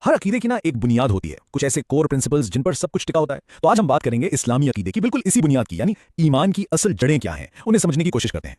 हर अकीदे की ना एक बुनियाद होती है, कुछ ऐसे कोर प्रिंसिपल्स जिन पर सब कुछ टिका होता है। तो आज हम बात करेंगे इस्लामी अकीदे की, बिल्कुल इसी बुनियाद की, यानी ईमान की असल जड़ें क्या हैं, उन्हें समझने की कोशिश करते हैं।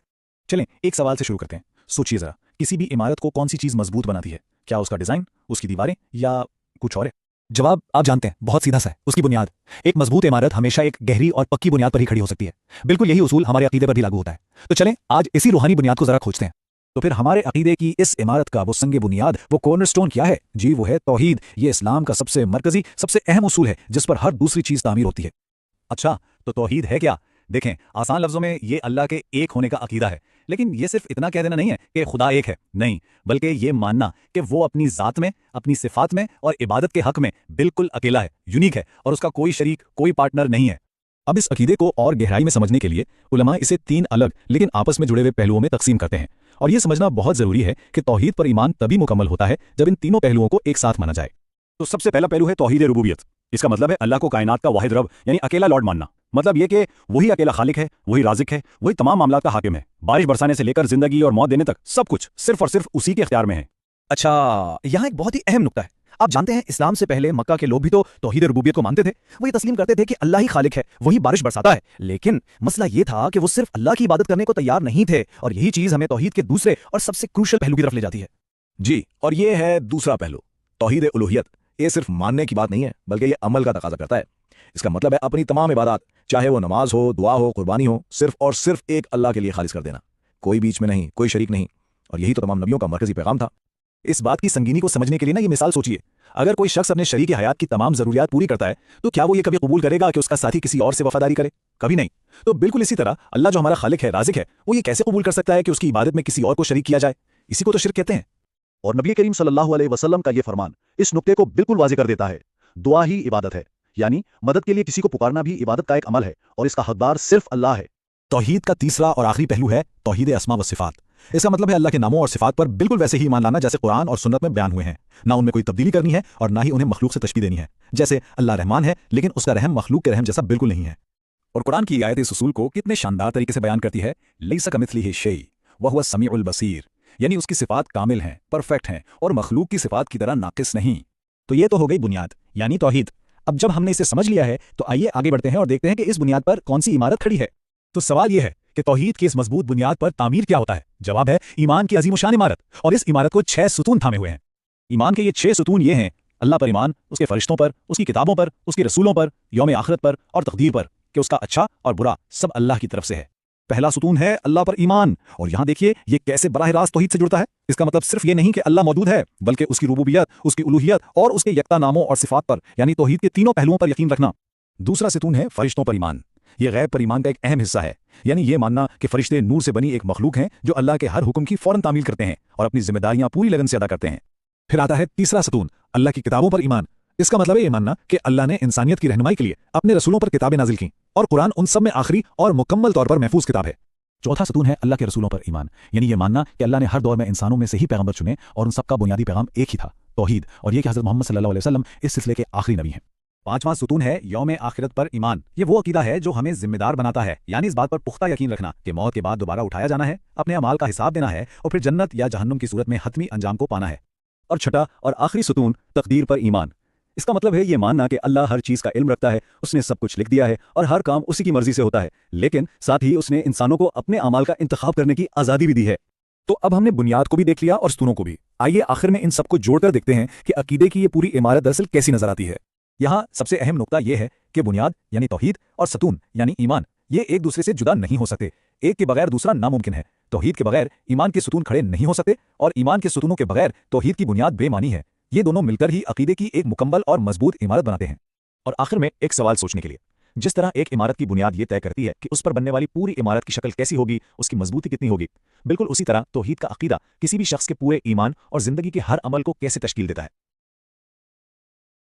चलें एक सवाल से शुरू करते हैं। सोचिए जरा, किसी भी इमारत को कौन सी चीज मजबूत बनाती है? क्या उसका डिजाइन, उसकी दीवारें, या कुछ और है? जवाब आप जानते हैं, बहुत सीधा सा है, उसकी बुनियाद। एक मजबूत इमारत हमेशा एक गहरी और पक्की बुनियाद पर ही खड़ी हो सकती है। बिल्कुल यही उसूल हमारे अकीदे पर भी लागू होता है। तो चलें आज इसी रूहानी बुनियाद को जरा खोजते हैं। तो फिर हमारे अकीदे की इस इमारत का वो संगे बुनियाद, वो कॉर्नरस्टोन क्या है? जी वो है तौहीद। ये इस्लाम का सबसे मरकजी, सबसे अहम उसूल है जिस पर हर दूसरी चीज तामीर होती है। अच्छा, तो तौहीद है क्या? देखें, आसान लफ्जों में ये अल्लाह के एक होने का अकीदा है। लेकिन ये सिर्फ इतना कह देना नहीं है कि खुदा एक है, नहीं, बल्कि ये मानना कि वो अपनी ज़ात में, अपनी सिफात में और इबादत के हक में बिल्कुल अकेला है, यूनिक है, और उसका कोई शरीक, कोई पार्टनर नहीं है। अब इस अकीदे को और गहराई में समझने के लिए उलमा इसे 3 अलग लेकिन आपस में जुड़े हुए पहलुओं में तकसीम करते हैं। और यह समझना बहुत जरूरी है कि तौहीद पर ईमान तभी मुकम्मल होता है जब इन तीनों पहलुओं को एक साथ माना जाए। तो सबसे पहला पहलू है तौहीद रुबूबियत। इसका मतलब है अल्लाह को कायनात का वाहिद रब यानी अकेला लॉर्ड मानना। मतलब यह कि वही अकेला खालिक है, वही राजिक है, वही तमाम मामलात का हाकिम है। बारिश बरसाने से लेकर जिंदगी और मौत देने तक सब कुछ सिर्फ और सिर्फ उसी के इख्तियार में है। अच्छा, यहाँ एक बहुत ही अहम नुक्ता है। आप जानते हैं, इस्लाम से पहले मक्का के लोग भी तो तौहीद रुबूबियत को मानते थे। वो ये तस्लीम करते थे कि अल्लाह ही खालिक है, वही बारिश बरसाता है। लेकिन मसला ये था कि वो सिर्फ अल्लाह की इबादत करने को तैयार नहीं थे, और यही चीज हमें तौहीद के दूसरे और सबसे क्रूशल पहलू की तरफ ले जाती है। जी, और ये है दूसरा पहलू, तौहीद उलूहियत। ये सिर्फ मानने की बात नहीं है, बल्कि ये अमल का तकाजा करता है। इसका मतलब है अपनी तमाम इबादत, चाहे वो नमाज हो, दुआ हो, कुर्बानी हो, सिर्फ और सिर्फ एक अल्लाह के लिए खालिस कर देना, कोई बीच में नहीं, कोई शरीक नहीं। और यही तो तमाम नबियों का मरकजी पैगाम था। इस बात की संगीनी को समझने के लिए ना ये मिसाल सोचिए, अगर कोई शख्स अपने शरीक हयात की तमाम जरूरियात पूरी करता है, तो क्या वो ये कभी कबूल करेगा कि उसका साथी किसी और से वफादारी करे? कभी नहीं। तो बिल्कुल इसी तरह अल्लाह जो हमारा खालिक है, राजिक है, वो ये कैसे कबूल कर सकता है कि उसकी इबादत में किसी और को शरीक किया जाए? इसी को तो शिर्क कहते हैं। और नबी करीम सल्लल्लाहु अलैहि वसल्लम का ये फरमान इस नुक्ते को बिल्कुल वाज़ेह कर देता है। दुआ ही इबादत है, यानी मदद के लिए किसी को पुकारना भी इबादत का एक अमल है, और इसका हकदार सिर्फ अल्लाह है। तौहीद का तीसरा और आखिरी पहलू है तौहीद अस्मा व सिफात। इसका मतलब है अल्लाह के नामों और सिफात पर बिल्कुल वैसे ही ईमान लाना जैसे कुरान और सुन्नत में बयान हुए हैं। ना उनमें कोई तब्दीली करनी है और ना ही उन्हें मखलूक से तशबीह देनी है। जैसे अल्लाह रहमान है, लेकिन उसका रहम मखलूक के रहम जैसा बिल्कुल नहीं है। और कुरान की आयत इस उसूल को कितने शानदार तरीके से बयान करती है। लैसा कमिथलिही शै व हुवा समीउल बसीर, यानी उसकी सिफात कामिल हैं, परफेक्ट हैं, और मखलूक की सिफात की तरह नाकिस नहीं। तो ये तो हो गई बुनियाद, यानी तौहीद। अब जब हमने इसे समझ लिया है, तो आइए आगे बढ़ते हैं और देखते हैं कि इस बुनियाद पर कौन सी इमारत खड़ी है। तो सवाल यह है कि तौहीद की इस मजबूत बुनियाद पर तामीर क्या होता है? जवाब है ईमान की अजीम शान इमारत। और इस इमारत को 6 सुतून थामे हुए हैं। ईमान के ये 6 सुतून ये हैं: अल्लाह पर ईमान, उसके फरिश्तों पर, उसकी किताबों पर, उसके रसूलों पर, यौम आखिरत पर और तकदीर पर, कि उसका अच्छा और बुरा सब अल्लाह की तरफ से है। पहला सुतून है अल्लाह पर ईमान। और यहाँ देखिए ये कैसे बराह रास्त तौहीद से जुड़ता है। इसका मतलब सिर्फ ये नहीं कि अल्लाह मौजूद है, बल्कि उसकी रुबूबियत, उसकी उलूहियत और उसके यकता नामों और सिफात पर, यानी तौहीद के तीनों पहलुओं पर यकीन रखना। दूसरा सुतून है फरिश्तों पर ईमान। ये गैब पर ईमान का एक अहम हिस्सा है, यानी ये मानना कि फरिश्ते नूर से बनी एक मखलूक हैं जो अल्लाह के हर हुक्म की फौरन तामील करते हैं और अपनी जिम्मेदारियां पूरी लगन से अदा करते हैं। फिर आता है तीसरा सुतून, अल्लाह की किताबों पर ईमान। इसका मतलब है ये मानना कि अल्लाह ने इंसानियत की रहनुमाई के लिए अपने रसूलों पर किताबें नाजिल की, और कुरान उन सब में आखिरी और मुकम्मल तौर पर महफूज किताब है। चौथा सुतून है अल्लाह के रसूलों पर ईमान, यानी ये मानना कि अल्लाह ने हर दौर में इंसानों में से ही पैगंबर चुने और उन सबका बुनियादी पैगाम एक ही था, तौहीद, और ये कि हज़रत मोहम्मद सल्लल्लाहु अलैहि वसल्लम इस सिलसिले के आखिरी नबी हैं। पांचवां सुतून है यौम आखिरत पर ईमान। ये वो अकीदा है जो हमें जिम्मेदार बनाता है, यानी इस बात पर पुख्ता यकीन रखना कि मौत के बाद दोबारा उठाया जाना है, अपने अमाल का हिसाब देना है और फिर जन्नत या जहन्नुम की सूरत में हतमी अंजाम को पाना है। और छठा और आखिरी सुतून तकदीर पर ईमान। इसका मतलब है ये मानना कि अल्लाह हर चीज़ का इल्म रखता है, उसने सब कुछ लिख दिया है और हर काम उसी की मर्जी से होता है, लेकिन साथ ही उसने इंसानों को अपने अमाल का इंतखाब करने की आज़ादी भी दी है। तो अब हमने बुनियाद को भी देख लिया और सुतूनों को भी। आइए आखिर में इन सबको जोड़कर देखते हैं कि अकीदे की ये पूरी इमारत दरअसल कैसी नजर आती है। यहाँ सबसे अहम नुकता यह है कि बुनियाद यानी तौहीद और सतून यानी ईमान, ये एक दूसरे से जुदा नहीं हो सकते। एक के बगैर दूसरा नामुमकिन है। तौहीद के बगैर ईमान के सुतून खड़े नहीं हो सकते, और ईमान के सुतूनों के बगैर तौहीद की बुनियाद बेमानी है। ये दोनों मिलकर ही अकीदे की एक मुकम्मल और मजबूत इमारत बनाते हैं। और आखिर में एक सवाल सोचने के लिए, जिस तरह एक इमारत की बुनियाद ये तय करती है कि उस पर बनने वाली पूरी इमारत की शक्ल कैसी होगी, उसकी मजबूती कितनी होगी, बिल्कुल उसी तरह तौहीद का अकीदा किसी भी शख्स के पूरे ईमान और जिंदगी के हर अमल को कैसे तश्कील देता है।